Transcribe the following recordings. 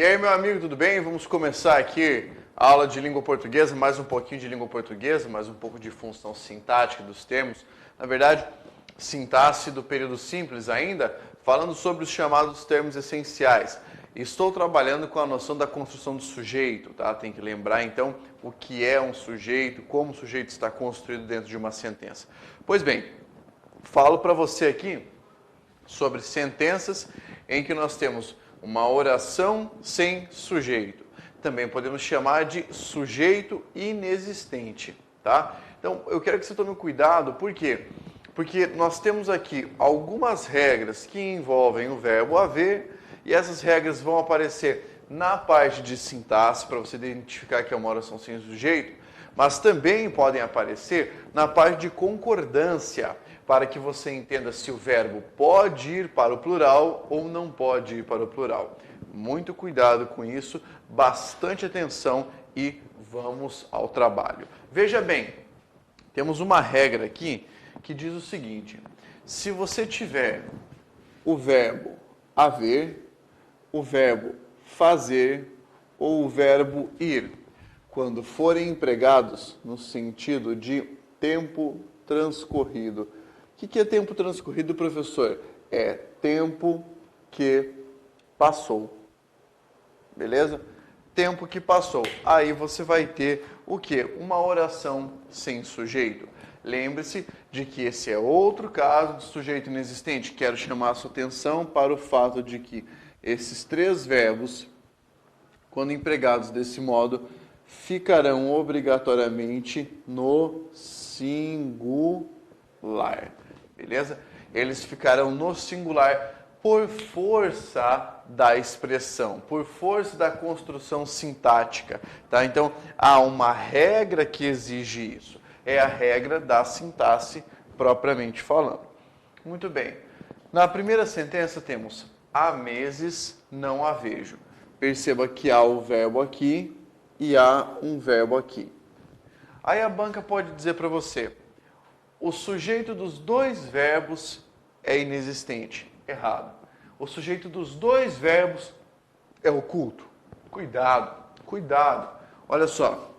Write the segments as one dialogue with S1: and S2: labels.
S1: E aí, meu amigo, tudo bem? Vamos começar aqui a aula de língua portuguesa, mais um pouquinho de língua portuguesa, mais um pouco de função sintática dos termos. Na verdade, sintaxe do período simples ainda, falando sobre os chamados termos essenciais. Estou trabalhando com a noção da construção do sujeito, tá? Tem que lembrar, então, o que é um sujeito, como o sujeito está construído dentro de uma sentença. Pois bem, falo para você aqui sobre sentenças em que nós temos uma oração sem sujeito. Também podemos chamar de sujeito inexistente, tá? Então, eu quero que você tome cuidado, por quê? Porque nós temos aqui algumas regras que envolvem o verbo haver, e essas regras vão aparecer na parte de sintaxe, para você identificar que é uma oração sem sujeito, mas também podem aparecer na parte de concordância, para que você entenda se o verbo pode ir para o plural ou não pode ir para o plural. Muito cuidado com isso, bastante atenção e vamos ao trabalho. Veja bem, temos uma regra aqui que diz o seguinte: se você tiver o verbo haver, o verbo fazer ou o verbo ir, quando forem empregados no sentido de tempo transcorrido. O que é tempo transcorrido, professor? É tempo que passou. Beleza? Tempo que passou. Aí você vai ter o quê? Uma oração sem sujeito. Lembre-se de que esse é outro caso de sujeito inexistente. Quero chamar a sua atenção para o fato de que esses três verbos, quando empregados desse modo, ficarão obrigatoriamente no singular. Beleza? Eles ficarão no singular por força da expressão, por força da construção sintática, tá? Então, há uma regra que exige isso. É a regra da sintaxe propriamente falando. Muito bem. Na primeira sentença temos: há meses não a vejo. Perceba que há o verbo aqui e há um verbo aqui. Aí a banca pode dizer para você: o sujeito dos dois verbos é inexistente. Errado. O sujeito dos dois verbos é oculto. Cuidado, cuidado. Olha só,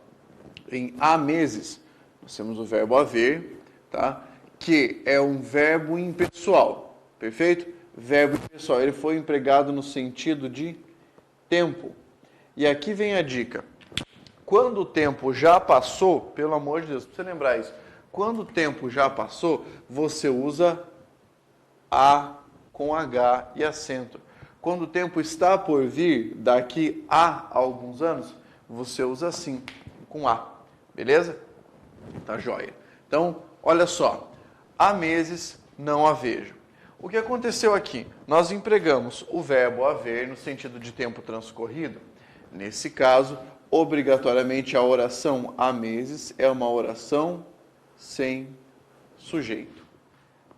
S1: em há meses, nós temos o verbo haver, tá? Que é um verbo impessoal, perfeito? Verbo impessoal, ele foi empregado no sentido de tempo. E aqui vem a dica. Quando o tempo já passou, pelo amor de Deus, para você lembrar isso, quando o tempo já passou, você usa a com H e acento. Quando o tempo está por vir, daqui a alguns anos, você usa assim, com A. Beleza? Tá joia. Então, olha só. Há meses não a vejo. O que aconteceu aqui? Nós empregamos o verbo haver no sentido de tempo transcorrido. Nesse caso, obrigatoriamente a oração há meses é uma oração sem sujeito.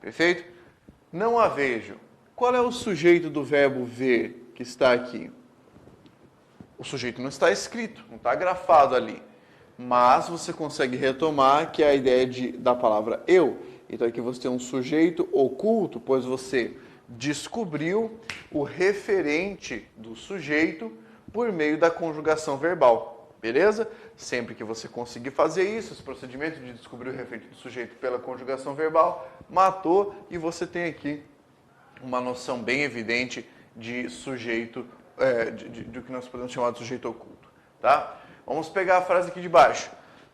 S1: Perfeito? Não a vejo. Qual é o sujeito do verbo ver que está aqui? O sujeito não está escrito, não está grafado ali. Mas você consegue retomar que é a ideia da palavra eu. Então aqui você tem um sujeito oculto, pois você descobriu o referente do sujeito por meio da conjugação verbal. Beleza? Sempre que você conseguir fazer isso, esse procedimento de descobrir o referente do sujeito pela conjugação verbal, matou, e você tem aqui uma noção bem evidente de sujeito, do que nós podemos chamar de sujeito oculto. Tá? Vamos pegar a frase aqui de baixo.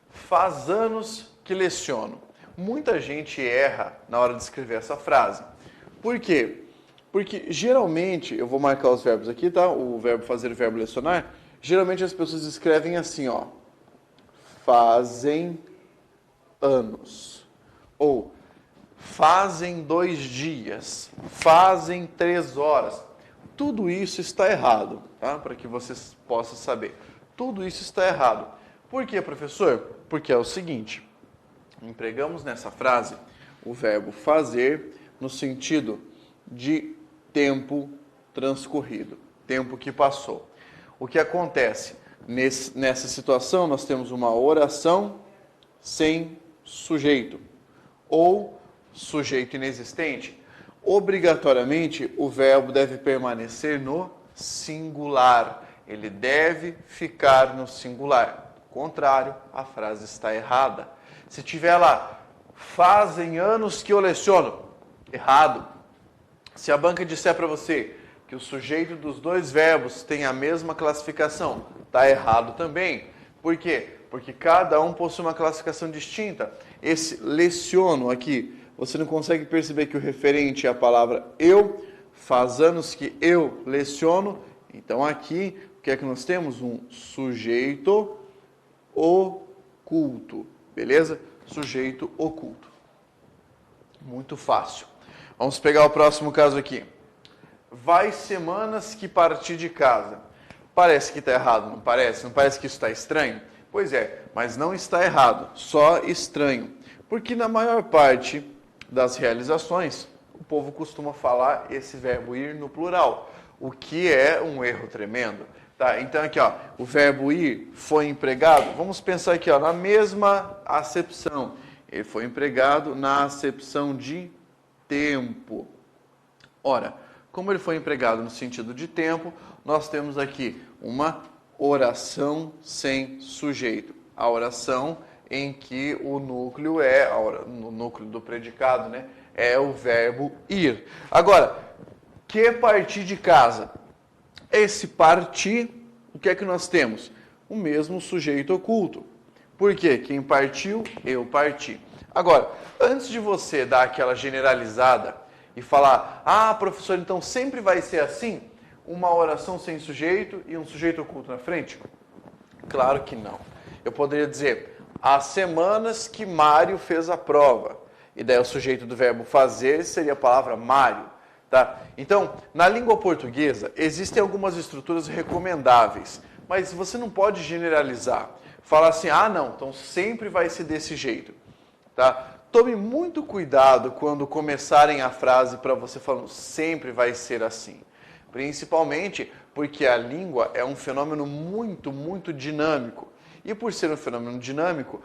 S1: Faz anos que leciono. Muita gente erra na hora de escrever essa frase. Por quê? Porque geralmente, eu vou marcar os verbos aqui, tá? O verbo fazer e o verbo lecionar. Geralmente as pessoas escrevem assim, ó. Fazem anos. Ou fazem 2 dias. Fazem 3 horas. Tudo isso está errado, tá? Para que vocês possam saber. Tudo isso está errado. Por quê, professor? Porque é o seguinte. Empregamos nessa frase o verbo fazer no sentido de tempo transcorrido. Tempo que passou. O que acontece? Nessa situação, nós temos uma oração sem sujeito, ou sujeito inexistente. Obrigatoriamente, o verbo deve permanecer no singular. ele deve ficar no singular. Contrário, a frase está errada. Se tiver lá, fazem anos que eu leciono, errado. Se a banca disser para você que o sujeito dos dois verbos tem a mesma classificação, está errado também. Por quê? Porque cada um possui uma classificação distinta. Esse leciono aqui, você não consegue perceber que o referente é a palavra eu, faz anos que eu leciono. Então aqui, o que é que nós temos? Um sujeito oculto, beleza? Sujeito oculto. Muito fácil. Vamos pegar o próximo caso aqui. Vai semanas que parti de casa. Parece que está errado, não parece? Não parece que isso está estranho? Pois é, mas não está errado, só estranho. Porque na maior parte das realizações, o povo costuma falar esse verbo ir no plural, o que é um erro tremendo. Tá? Então aqui, ó, o verbo ir foi empregado, vamos pensar aqui, ó, na mesma acepção. Ele foi empregado na acepção de tempo. Ora, como ele foi empregado no sentido de tempo, nós temos aqui uma oração sem sujeito. A oração em que o núcleo no núcleo do predicado, né, é o verbo ir. Agora, que partir de casa? Esse partir, o que é que nós temos? O mesmo sujeito oculto. Por quê? Quem partiu, eu parti. Agora, antes de você dar aquela generalizada e falar, ah, professor, então sempre vai ser assim? Uma oração sem sujeito e um sujeito oculto na frente? Claro que não. Eu poderia dizer, há semanas que Mário fez a prova. E daí o sujeito do verbo fazer seria a palavra Mário. Tá? Então, na língua portuguesa, existem algumas estruturas recomendáveis, mas você não pode generalizar. Falar assim, ah não, então sempre vai ser desse jeito. Tá? Tome muito cuidado quando começarem a frase para você falando sempre vai ser assim. Principalmente porque a língua é um fenômeno muito, muito dinâmico. E por ser um fenômeno dinâmico,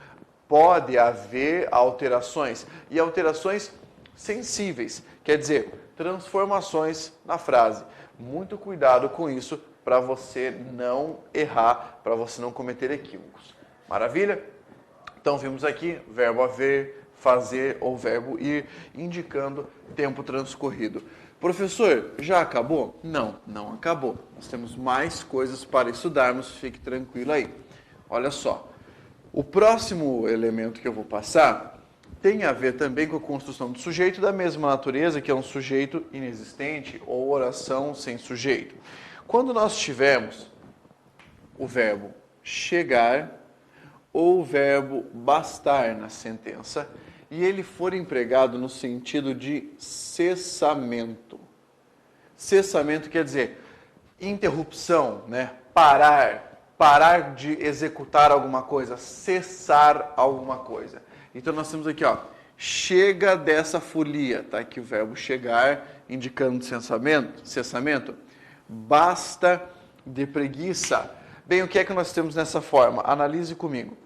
S1: pode haver alterações. E alterações sensíveis. Quer dizer, transformações na frase. Muito cuidado com isso para você não errar, para você não cometer equívocos. Maravilha? Então vimos aqui verbo haver, fazer ou verbo ir, indicando tempo transcorrido. Professor, já acabou? Não, não acabou. Nós temos mais coisas para estudarmos, fique tranquilo aí. Olha só, o próximo elemento que eu vou passar tem a ver também com a construção do sujeito da mesma natureza, que é um sujeito inexistente ou oração sem sujeito. Quando nós tivermos o verbo chegar ou o verbo bastar na sentença, e ele for empregado no sentido de cessamento. Cessamento quer dizer interrupção, né? Parar de executar alguma coisa, cessar alguma coisa. Então nós temos aqui, ó, chega dessa folia, tá? Aqui o verbo chegar, indicando cessamento. Basta de preguiça. Bem, o que é que nós temos nessa forma? Analise comigo.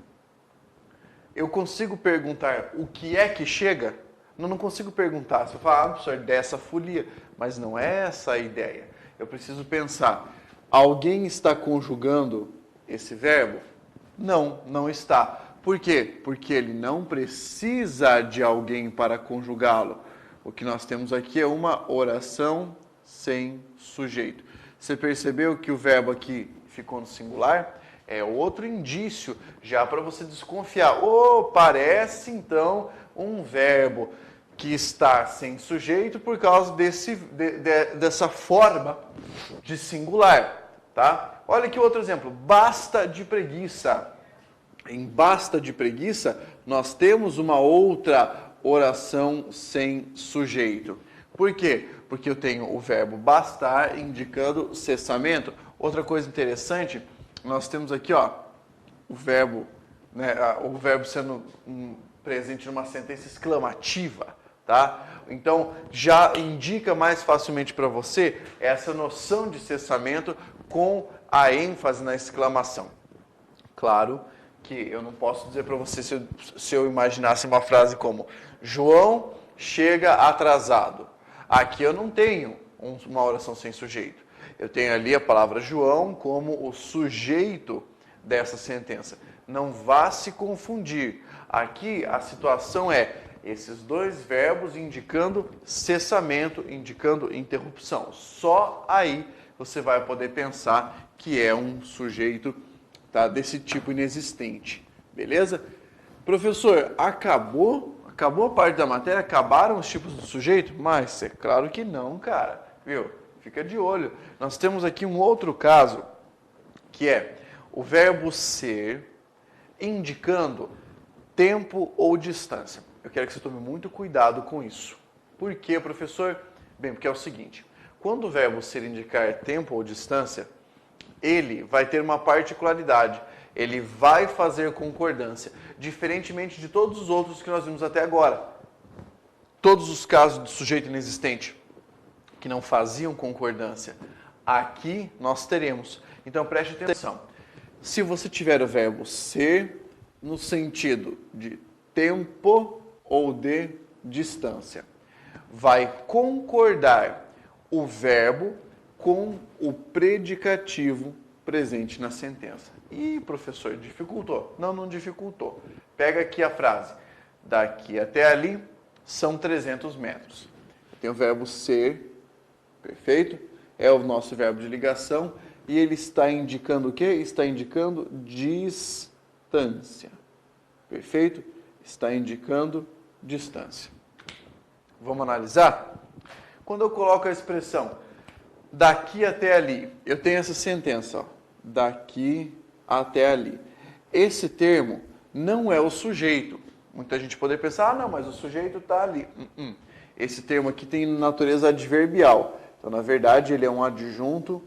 S1: Eu consigo perguntar o que é que chega? Não consigo perguntar. Se eu falar, professor, dessa folia. Mas não é essa a ideia. Eu preciso pensar, alguém está conjugando esse verbo? Não, não está. Por quê? Porque ele não precisa de alguém para conjugá-lo. O que nós temos aqui é uma oração sem sujeito. Você percebeu que o verbo aqui ficou no singular? É outro indício já para você desconfiar. Parece então um verbo que está sem sujeito por causa dessa forma de singular. Tá? Olha aqui outro exemplo. Basta de preguiça. Em basta de preguiça, nós temos uma outra oração sem sujeito. Por quê? Porque eu tenho o verbo bastar indicando cessamento. Outra coisa interessante, nós temos aqui, ó, o verbo sendo presente numa sentença exclamativa, tá? Então, já indica mais facilmente para você essa noção de cessamento com a ênfase na exclamação. Claro que eu não posso dizer para você se eu imaginasse uma frase como João chega atrasado. Aqui eu não tenho uma oração sem sujeito. Eu tenho ali a palavra João como o sujeito dessa sentença. Não vá se confundir. Aqui a situação é esses dois verbos indicando cessamento, indicando interrupção. Só aí você vai poder pensar que é um sujeito, tá, desse tipo inexistente. Beleza? Professor, acabou a parte da matéria? Acabaram os tipos do sujeito? Mas é claro que não, cara. Viu? Fica de olho. Nós temos aqui um outro caso, que é o verbo ser indicando tempo ou distância. Eu quero que você tome muito cuidado com isso. Por quê, professor? Bem, porque é o seguinte, quando o verbo ser indicar tempo ou distância, ele vai ter uma particularidade, ele vai fazer concordância, diferentemente de todos os outros que nós vimos até agora. Todos os casos do sujeito inexistente que não faziam concordância, aqui nós teremos. Então preste atenção. Se você tiver o verbo ser no sentido de tempo ou de distância, vai concordar o verbo com o predicativo presente na sentença. Ih, professor, dificultou? Não, não dificultou. Pega aqui a frase. Daqui até ali são 300 metros. Tem o verbo ser, perfeito? É o nosso verbo de ligação. E ele está indicando o quê? Está indicando distância. Perfeito? Está indicando distância. Vamos analisar? Quando eu coloco a expressão daqui até ali, eu tenho essa sentença, ó, daqui até ali. Esse termo não é o sujeito. Muita gente poderia pensar, não, mas o sujeito está ali. Esse termo aqui tem natureza adverbial. Então, na verdade, ele é um adjunto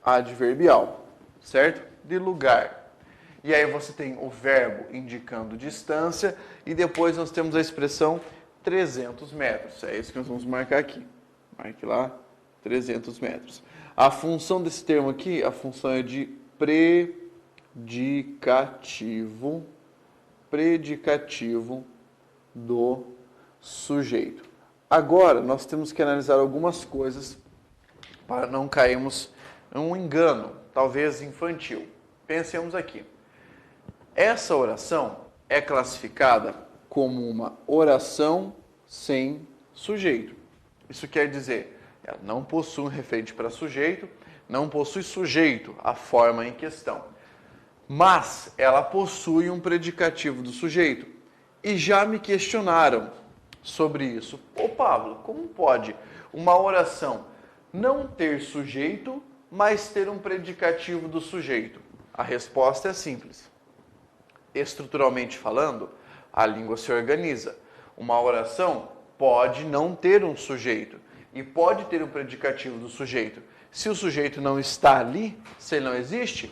S1: adverbial, certo? De lugar. E aí você tem o verbo indicando distância e depois nós temos a expressão 300 metros. É isso que nós vamos marcar aqui. Marque lá, 300 metros. A função desse termo aqui, a função é de predicativo do sujeito. Agora, nós temos que analisar algumas coisas para não cairmos em um engano, talvez infantil. Pensemos aqui. Essa oração é classificada como uma oração sem sujeito. Isso quer dizer, ela não possui um referente para sujeito, não possui sujeito, a forma em questão. Mas ela possui um predicativo do sujeito. E já me questionaram sobre isso. Ô Pablo, como pode uma oração não ter sujeito, mas ter um predicativo do sujeito? A resposta é simples. Estruturalmente falando, a língua se organiza. Uma oração pode não ter um sujeito e pode ter um predicativo do sujeito. Se o sujeito não está ali, se ele não existe,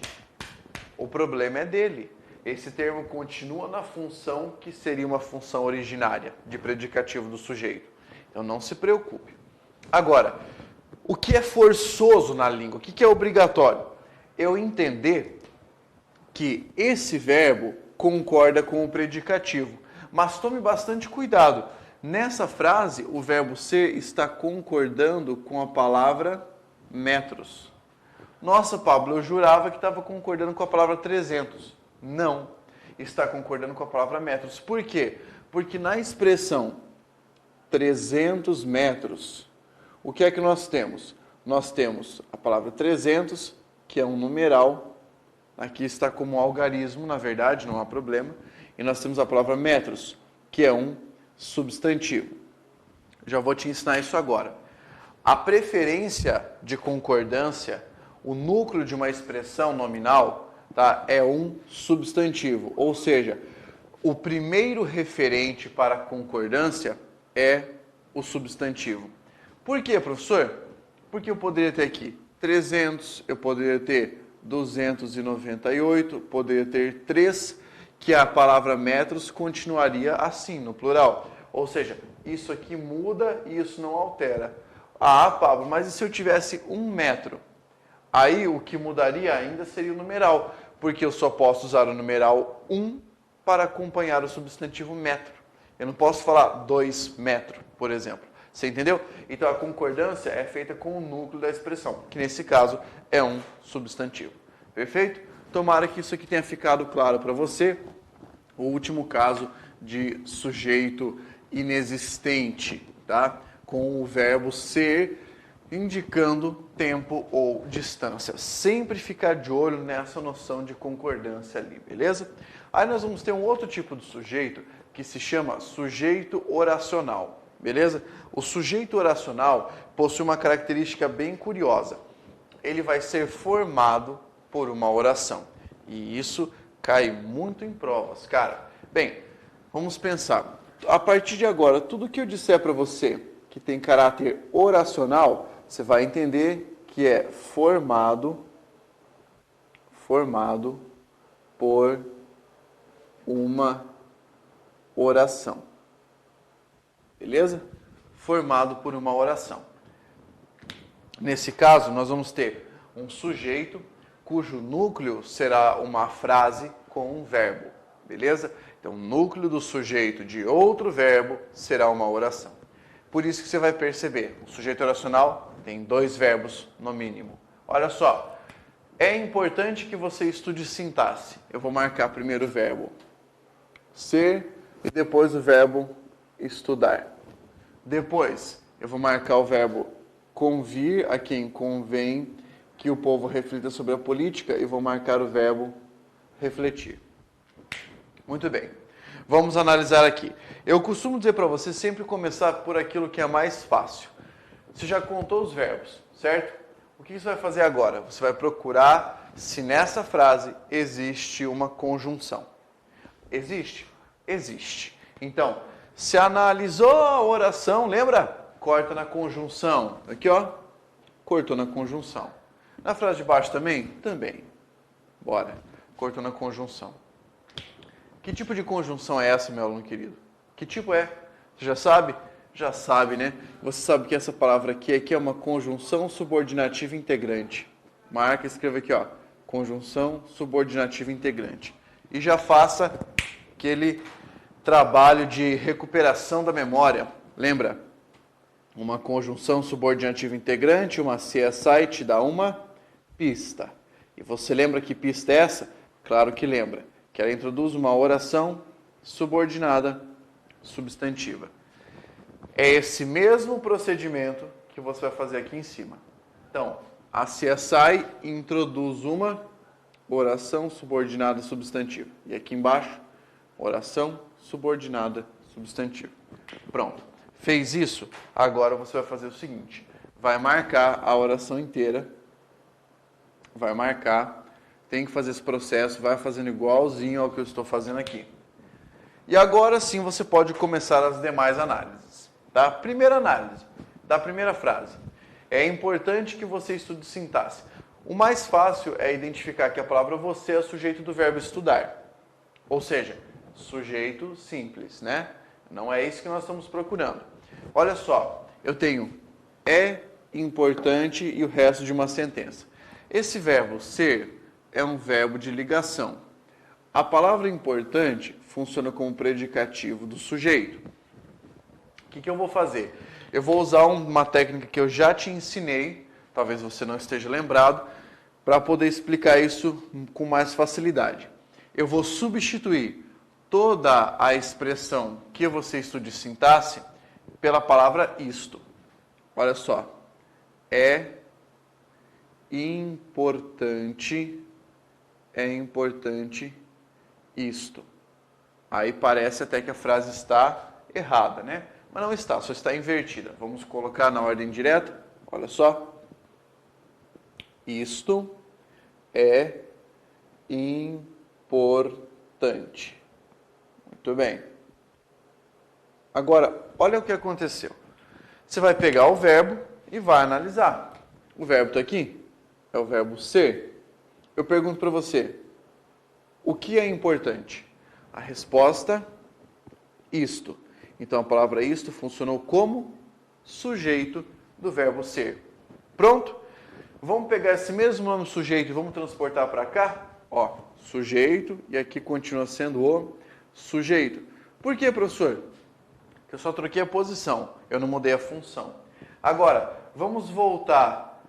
S1: o problema é dele. Esse termo continua na função que seria uma função originária de predicativo do sujeito. Então não se preocupe. Agora, o que é forçoso na língua? O que é obrigatório? Eu entender que esse verbo concorda com o predicativo. Mas tome bastante cuidado. Nessa frase, o verbo ser está concordando com a palavra metros. Nossa, Pablo, eu jurava que estava concordando com a palavra 300. Não, está concordando com a palavra metros. Por quê? Porque na expressão 300 metros, o que é que nós temos? Nós temos a palavra 300, que é um numeral. Aqui está como algarismo, na verdade, não há problema. E nós temos a palavra metros, que é um substantivo. Já vou te ensinar isso agora. A preferência de concordância, o núcleo de uma expressão nominal, tá, é um substantivo. Ou seja, o primeiro referente para a concordância é o substantivo. Por quê, professor? Porque eu poderia ter aqui 300, eu poderia ter 298, poderia ter 3, que a palavra metros continuaria assim, no plural. Ou seja, isso aqui muda e isso não altera. Ah, Pablo, mas e se eu tivesse 1 metro? Aí o que mudaria ainda seria o numeral, porque eu só posso usar o numeral 1 para acompanhar o substantivo metro. Eu não posso falar 2 metros, por exemplo. Você entendeu? Então a concordância é feita com o núcleo da expressão, que nesse caso é um substantivo. Perfeito? Tomara que isso aqui tenha ficado claro para você. O último caso de sujeito inexistente, tá? Com o verbo ser indicando tempo ou distância. Sempre ficar de olho nessa noção de concordância ali, beleza? Aí nós vamos ter um outro tipo de sujeito que se chama sujeito oracional, beleza? O sujeito oracional possui uma característica bem curiosa. Ele vai ser formado por uma oração. E isso cai muito em provas, cara. Bem, vamos pensar. A partir de agora, tudo que eu disser para você que tem caráter oracional, você vai entender que é formado por uma oração. Beleza? Formado por uma oração. Nesse caso, nós vamos ter um sujeito cujo núcleo será uma frase com um verbo. Beleza? Então, o núcleo do sujeito de outro verbo será uma oração. Por isso que você vai perceber, o sujeito oracional tem 2 verbos no mínimo. Olha só, é importante que você estude sintaxe. Eu vou marcar primeiro o verbo ser e depois o verbo estudar. Depois, eu vou marcar o verbo convir a quem convém que o povo reflita sobre a política e vou marcar o verbo refletir. Muito bem. Vamos analisar aqui. Eu costumo dizer para você sempre começar por aquilo que é mais fácil. Você já contou os verbos, certo? O que você vai fazer agora? Você vai procurar se nessa frase existe uma conjunção. Existe? Existe. Então, se analisou a oração, lembra? Corta na conjunção. Aqui, ó. Cortou na conjunção. Na frase de baixo também? Também. Bora. Cortou na conjunção. Que tipo de conjunção é essa, meu aluno querido? Que tipo é? Você já sabe? Já sabe, né? Você sabe que essa palavra aqui é uma conjunção subordinativa integrante. Marca, escreva aqui, ó. Conjunção subordinativa integrante. E já faça aquele trabalho de recuperação da memória. Lembra? Uma conjunção subordinativa integrante, uma CSI te dá uma pista. E você lembra que pista é essa? Claro que lembra. Que ela introduz uma oração subordinada substantiva. É esse mesmo procedimento que você vai fazer aqui em cima. Então, a CSI introduz uma oração subordinada substantiva. E aqui embaixo, oração subordinada substantiva. Pronto. Fez isso? Agora você vai fazer o seguinte. Vai marcar a oração inteira. Vai marcar. Tem que fazer esse processo. Vai fazendo igualzinho ao que eu estou fazendo aqui. E agora sim você pode começar as demais análises. Tá? Primeira análise da primeira frase. É importante que você estude sintaxe. O mais fácil é identificar que a palavra você é sujeito do verbo estudar. Ou seja, sujeito simples, né? Não é isso que nós estamos procurando. Olha só, eu tenho é importante e o resto de uma sentença. Esse verbo ser é um verbo de ligação. A palavra importante funciona como predicativo do sujeito. O que eu vou fazer? Eu vou usar uma técnica que eu já te ensinei, talvez você não esteja lembrado, para poder explicar isso com mais facilidade. Eu vou substituir toda a expressão que você estude sintaxe pela palavra isto. Olha só. É importante isto. Aí parece até que a frase está errada, né? Mas não está, só está invertida. Vamos colocar na ordem direta. Olha só. Isto é importante. Muito bem. Agora, olha o que aconteceu. Você vai pegar o verbo e vai analisar. O verbo está aqui. É o verbo ser. Eu pergunto para você, o que é importante? A resposta, isto. Então, a palavra isto funcionou como sujeito do verbo ser. Pronto? Vamos pegar esse mesmo nome sujeito e vamos transportar para cá? Ó, sujeito, e aqui continua sendo o sujeito. Por quê, professor? Eu só troquei a posição, eu não mudei a função. Agora, vamos voltar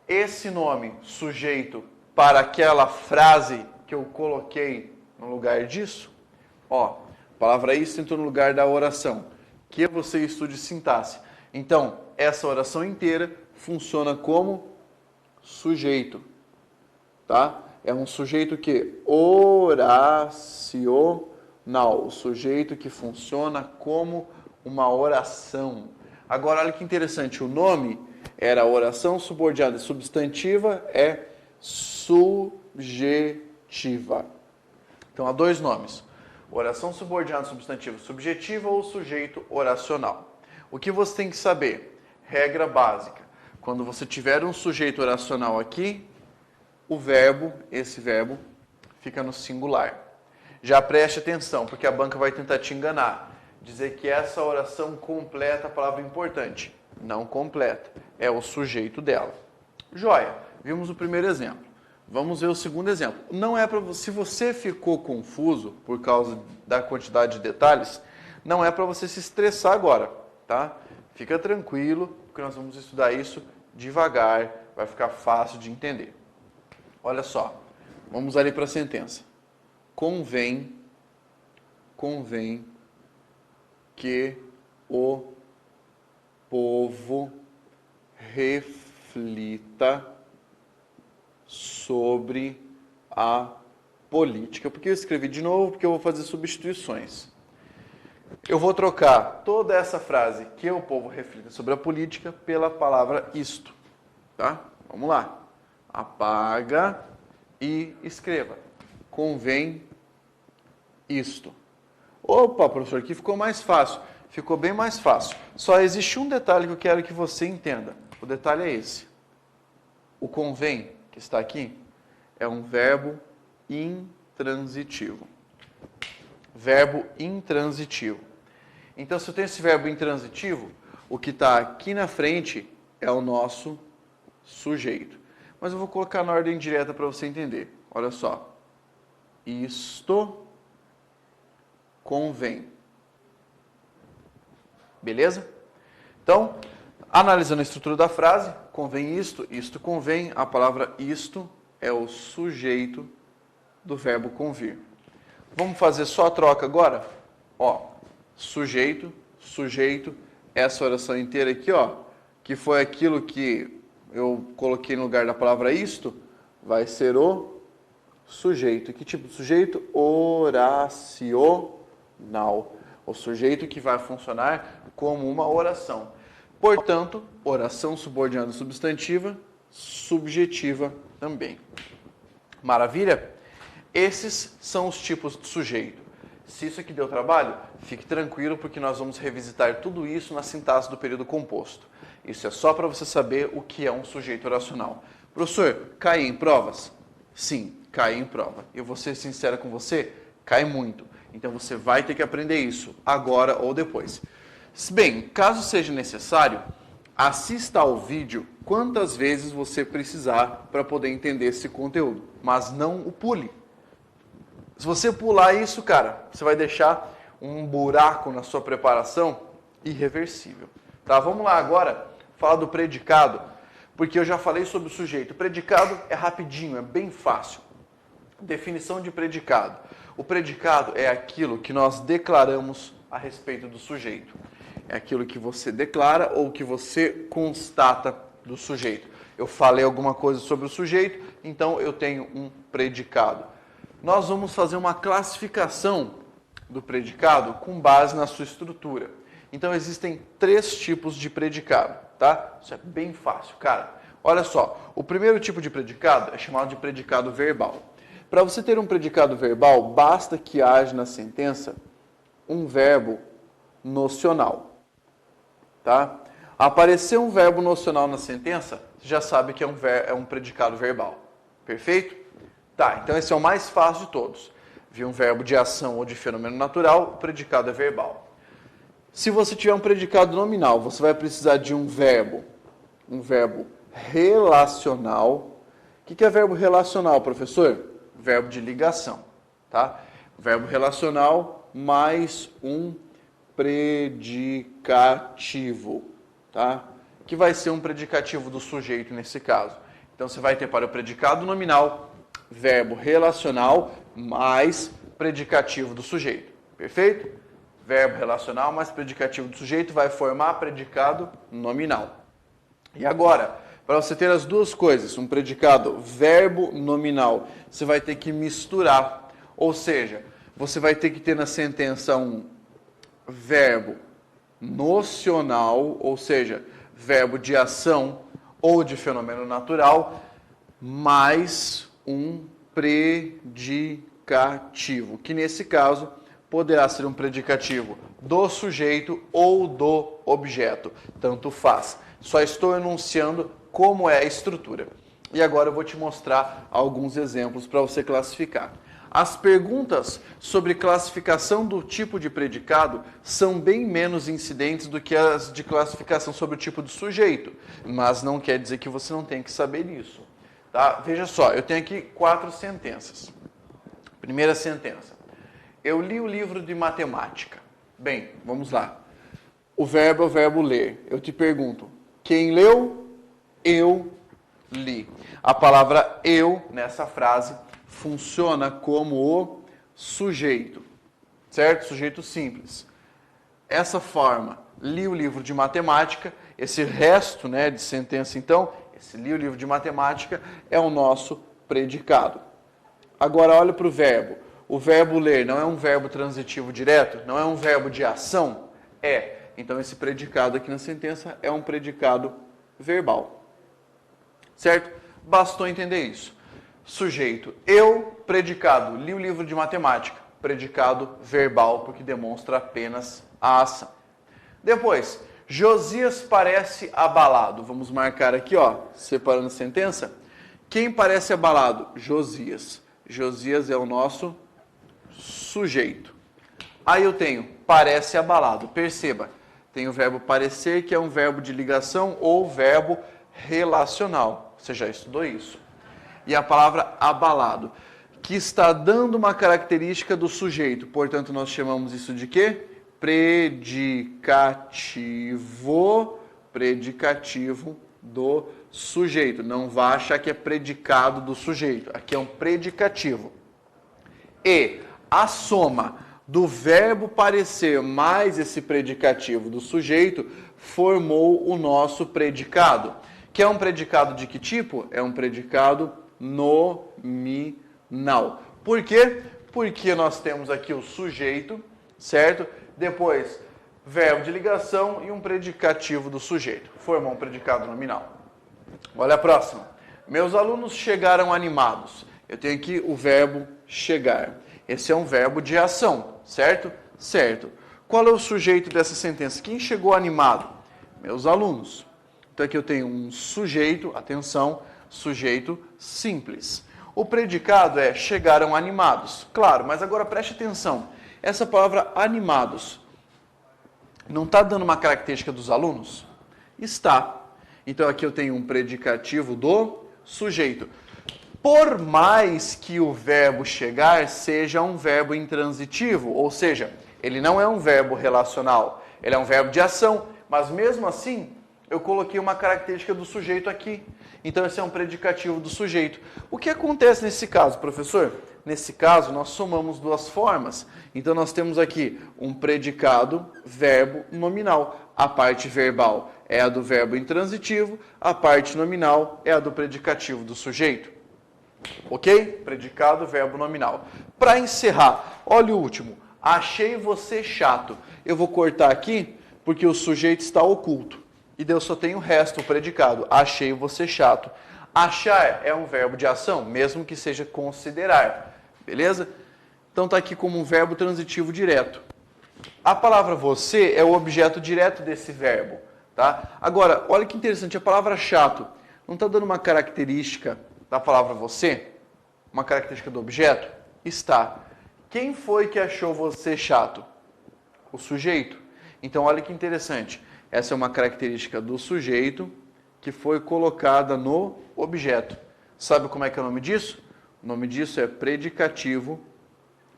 S1: esse nome, sujeito, para aquela frase que eu coloquei no lugar disso. Ó, a palavra isso entrou no lugar da oração. Que você estude sintaxe. Então, essa oração inteira funciona como sujeito, tá? É um sujeito que oracional, o sujeito que funciona como uma oração. Agora, olha que interessante, o nome era oração subordinada substantiva, é subjetiva. Então, há dois nomes, oração subordinada substantiva subjetiva ou sujeito oracional. O que você tem que saber? Regra básica. Quando você tiver um sujeito oracional aqui, o verbo, esse verbo, fica no singular. Já preste atenção, porque a banca vai tentar te enganar. Dizer que essa oração completa a palavra importante. Não completa. É o sujeito dela. Joia. Vimos o primeiro exemplo. Vamos ver o segundo exemplo. Não é para você, se você ficou confuso por causa da quantidade de detalhes, não é para você se estressar agora, tá? Fica tranquilo, porque nós vamos estudar isso devagar, vai ficar fácil de entender. Olha só, vamos ali para a sentença. Convém que o povo reflita sobre a política. Por que eu escrevi de novo? Porque eu vou fazer substituições. Eu vou trocar toda essa frase, que o povo reflita sobre a política, pela palavra isto. Tá? Vamos lá. Apaga e escreva. Convém isto. Opa, professor, aqui ficou mais fácil. Ficou bem mais fácil. Só existe um detalhe que eu quero que você entenda. O detalhe é esse. O convém, que está aqui, é um verbo intransitivo. Verbo intransitivo. Então, se eu tenho esse verbo intransitivo, o que está aqui na frente é o nosso sujeito. Mas eu vou colocar na ordem direta para você entender. Olha só. Isto convém. Beleza? Então, analisando a estrutura da frase, convém isto, isto convém, a palavra isto é o sujeito do verbo convir. Vamos fazer só a troca agora? Ó, sujeito, essa oração inteira aqui, ó, que foi aquilo que eu coloquei no lugar da palavra isto, vai ser o sujeito. Que tipo de sujeito? Oracional. O sujeito que vai funcionar como uma oração. Portanto, oração subordinada substantiva, subjetiva também. Maravilha? Esses são os tipos de sujeito. Se isso aqui deu trabalho, fique tranquilo, porque nós vamos revisitar tudo isso na sintaxe do período composto. Isso é só para você saber o que é um sujeito oracional. Professor, cai em provas? Sim, cai em prova. Eu vou ser sincero com você, cai muito. Então você vai ter que aprender isso agora ou depois. Bem, caso seja necessário, assista ao vídeo quantas vezes você precisar para poder entender esse conteúdo, mas não o pule. Se você pular isso, cara, você vai deixar um buraco na sua preparação irreversível. Tá, vamos lá agora falar do predicado, porque eu já falei sobre o sujeito. O predicado é rapidinho, é bem fácil. Definição de predicado. O predicado é aquilo que nós declaramos a respeito do sujeito. É aquilo que você declara ou que você constata do sujeito. Eu falei alguma coisa sobre o sujeito, então eu tenho um predicado. Nós vamos fazer uma classificação do predicado com base na sua estrutura. Então existem 3 tipos de predicado, tá? Isso é bem fácil, cara. Olha só, o primeiro tipo de predicado é chamado de predicado verbal. Para você ter um predicado verbal, basta que haja na sentença um verbo nocional, tá? Aparecer um verbo nocional na sentença, você já sabe que é um predicado verbal. Perfeito? Tá, então esse é o mais fácil de todos. Vi um verbo de ação ou de fenômeno natural, o predicado é verbal. Se você tiver um predicado nominal, você vai precisar de um verbo relacional. O que é verbo relacional, professor? Verbo de ligação, tá? Verbo relacional mais um predicativo, tá? Que vai ser um predicativo do sujeito nesse caso. Então, você vai ter para o predicado nominal, verbo relacional mais predicativo do sujeito. Perfeito? Verbo relacional mais predicativo do sujeito vai formar predicado nominal. E agora, para você ter as duas coisas, um predicado verbo nominal, você vai ter que misturar. Ou seja, você vai ter que ter na sentença um verbo nocional, ou seja, verbo de ação ou de fenômeno natural, mais um predicativo, que nesse caso poderá ser um predicativo do sujeito ou do objeto, tanto faz. Só estou enunciando como é a estrutura. E agora eu vou te mostrar alguns exemplos para você classificar. As perguntas sobre classificação do tipo de predicado são bem menos incidentes do que as de classificação sobre o tipo de sujeito, mas não quer dizer que você não tem que saber isso. Tá? Veja só, eu tenho aqui 4 sentenças. Primeira sentença. Eu li o livro de matemática. Bem, vamos lá. O verbo é o verbo ler. Eu te pergunto, quem leu? Eu li. A palavra eu, nessa frase, funciona como o sujeito, certo? Sujeito simples. Essa forma, li o livro de matemática, esse resto, né, de sentença, então, esse li o livro de matemática é o nosso predicado. Agora, olha para o verbo. O verbo ler não é um verbo transitivo direto? Não é um verbo de ação? É. Então, esse predicado aqui na sentença é um predicado verbal. Certo? Bastou entender isso. Sujeito, eu, predicado, li o livro de matemática. Predicado verbal, porque demonstra apenas a ação. Depois, Josias parece abalado. Vamos marcar aqui, ó, separando a sentença. Quem parece abalado? Josias. Josias é o nosso sujeito. Aí eu tenho parece abalado. Perceba, tem o verbo parecer, que é um verbo de ligação ou verbo relacional. Você já estudou isso. E a palavra abalado, que está dando uma característica do sujeito. Portanto, nós chamamos isso de quê? Predicativo do sujeito. Não vá achar que é predicado do sujeito. Aqui é um predicativo. E a soma do verbo parecer mais esse predicativo do sujeito formou o nosso predicado. Que é um predicado de que tipo? É um predicado nominal. Por quê? Porque nós temos aqui o sujeito, certo? Depois, verbo de ligação e um predicativo do sujeito. Formou um predicado nominal. Olha a próxima. Meus alunos chegaram animados. Eu tenho aqui o verbo chegar. Esse é um verbo de ação, certo? Certo. Qual é o sujeito dessa sentença? Quem chegou animado? Meus alunos. Então aqui eu tenho um sujeito, atenção, sujeito simples. O predicado é chegaram animados. Claro, mas agora preste atenção. Essa palavra animados não está dando uma característica dos alunos? Está. Então aqui eu tenho um predicativo do sujeito. Por mais que o verbo chegar seja um verbo intransitivo, ou seja, ele não é um verbo relacional, ele é um verbo de ação, mas mesmo assim eu coloquei uma característica do sujeito aqui. Então, esse é um predicativo do sujeito. O que acontece nesse caso, professor? Nesse caso, nós somamos duas formas. Então, nós temos aqui um predicado verbo nominal. A parte verbal é a do verbo intransitivo, a parte nominal é a do predicativo do sujeito. Ok? Predicado verbo nominal. Para encerrar, olha o último. Achei você chato. Eu vou cortar aqui porque o sujeito está oculto. E Deus só tem o resto, o predicado. Achei você chato. Achar é um verbo de ação, mesmo que seja considerar. Beleza? Então está aqui como um verbo transitivo direto. A palavra você é o objeto direto desse verbo. Tá? Agora, olha que interessante, a palavra chato não está dando uma característica da palavra você? Uma característica do objeto? Está. Quem foi que achou você chato? O sujeito. Então, olha que interessante. Essa é uma característica do sujeito que foi colocada no objeto. Sabe como é que é o nome disso? O nome disso é predicativo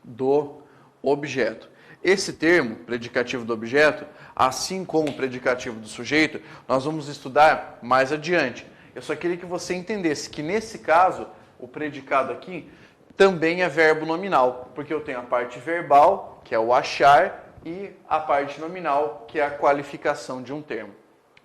S1: do objeto. Esse termo, predicativo do objeto, assim como o predicativo do sujeito, nós vamos estudar mais adiante. Eu só queria que você entendesse que, nesse caso, o predicado aqui também é verbo nominal, porque eu tenho a parte verbal, que é o achar, e a parte nominal, que é a qualificação de um termo.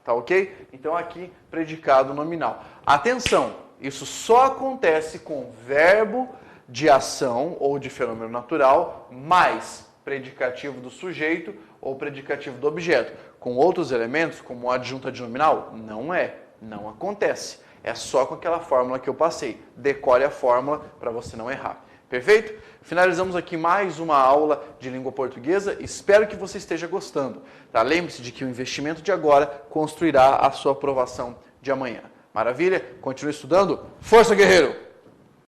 S1: Tá ok? Então, aqui, predicado nominal. Atenção, isso só acontece com verbo de ação ou de fenômeno natural, mais predicativo do sujeito ou predicativo do objeto. Com outros elementos, como adjunta de nominal, não acontece. É só com aquela fórmula que eu passei. Decore a fórmula para você não errar. Perfeito? Finalizamos aqui mais uma aula de língua portuguesa. Espero que você esteja gostando. Tá? Lembre-se de que o investimento de agora construirá a sua aprovação de amanhã. Maravilha? Continue estudando. Força, guerreiro!